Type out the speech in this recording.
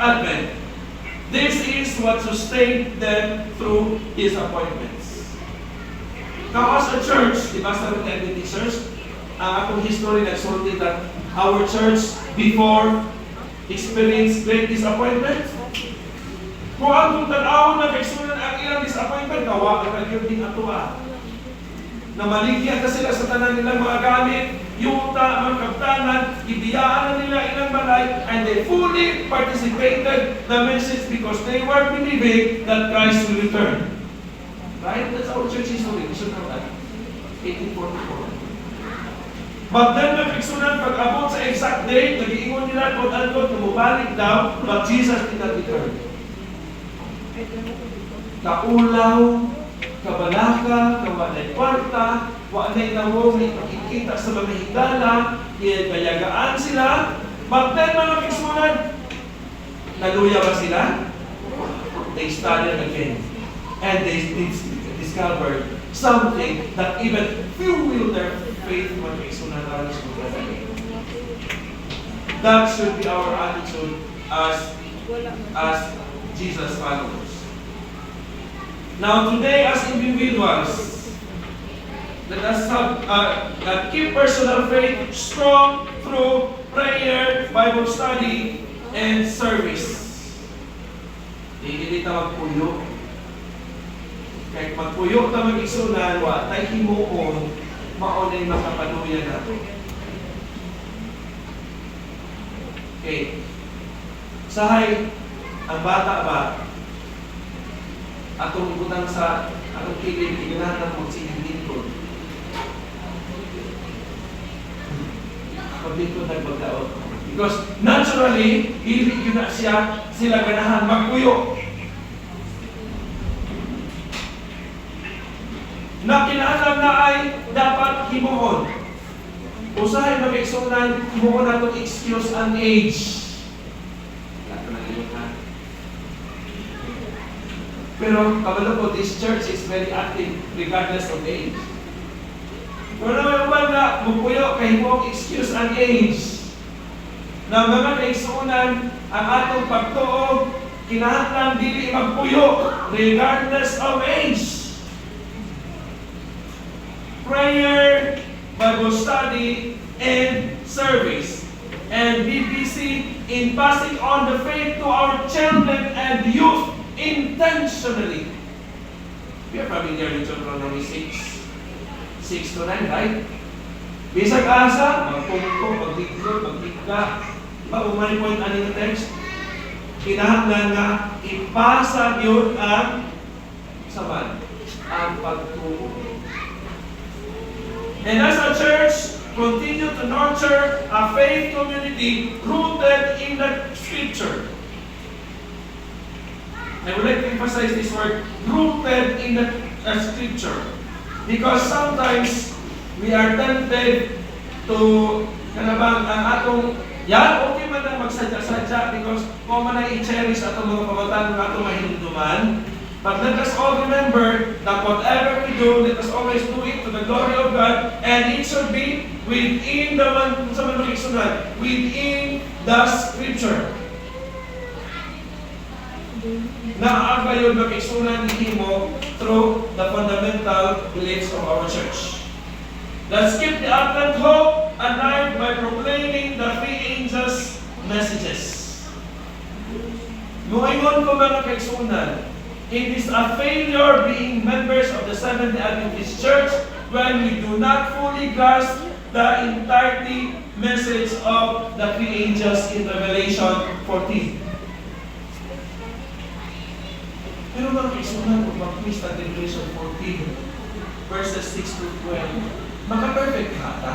advent. This is what sustained them through His appointments. Now, as a church, di ba sa Adventist Church, ang akong history nagsulti that our church before experienced great disappointment. Kung ang tanaw na kaisunan ang ilang disappointment, kawa ang nagyod din atua. Na maligyan na sila sa tanan nilang mga gamit, yuta, mga kaptanan, ibiyaan na nila ilang balay, and they fully participated the message because they were believing that Christ will return. Right? That's our church history. We should know that. 1844. But then, nagpiksunan, pag-abot sa exact date, nag-iingon nila kung ano, tumubalik daw, but Jesus did not return. Kaulaw, kabalaka, kawanay kwarta, wanay nawong ipakikita sa mga higala, kayagaan sila, but then, mga piksunan, naluya ba sila? They started again. And they discovered something that even fueled their faith when they That should be our attitude as Jesus followers. Now today as individuals, let us keep personal faith strong through prayer, Bible study, and service. Hindi ta magpuyo. Kahit magpuyo ta mag-isunan, wa tay himuon, maunay makapanuya natin. Okay. Sahay, ang bata ba, atong ibutang sa atong kilid, iganahan mo sinilingkod. Paglingkod nagpagdaot. Because naturally, hindi yun na sila ganahan magpuyo. Na kinaalam na ay dapat himuon. Usahay mag-eksunan, himuon na itong excuse ang age. Pero kabalo po, this church is very active regardless of age. Pero naman ba na mupuyo kay himuong excuse ang age. Na mga kaigsunan, ang atong pagtuo, kinahanglan dili magpuyo regardless of age. Prayer, Bible study, and service. And be busy in passing on the faith to our children and youth intentionally. We are familiar with Deuteronomy 6 to 9, right? Bisag asa, magpungko, magdiklo, magdikla. Diba, umani po yung aning text? Kinahanglan nga ipasa yun ang saman, ang pagtuo. And as a church, continue to nurture a faith community rooted in the Scripture. I would like to emphasize this word, rooted in the Scripture. Because sometimes we are tempted to, kanabang ang atong, okay man na magsadya-sadya because kung man na i-cherish atong mga pamatan ng atong mahinduman. But let us all remember that whatever we do, let us always do it to the glory of God, and it should be within within the Scripture. Naaga yun mag-isunan mo through the fundamental beliefs of our church. Let's keep the Advent hope alive by proclaiming the three angels' messages. Nuingon ko mga kaigsunan, it is a failure being members of the Seventh-day Adventist Church when we do not fully grasp the entirety message of the three angels in Revelation 14. Pero mga kaisunan, kung mag-twist ang Revelation 14, verses 6 to 12, maka-perfect ka ata.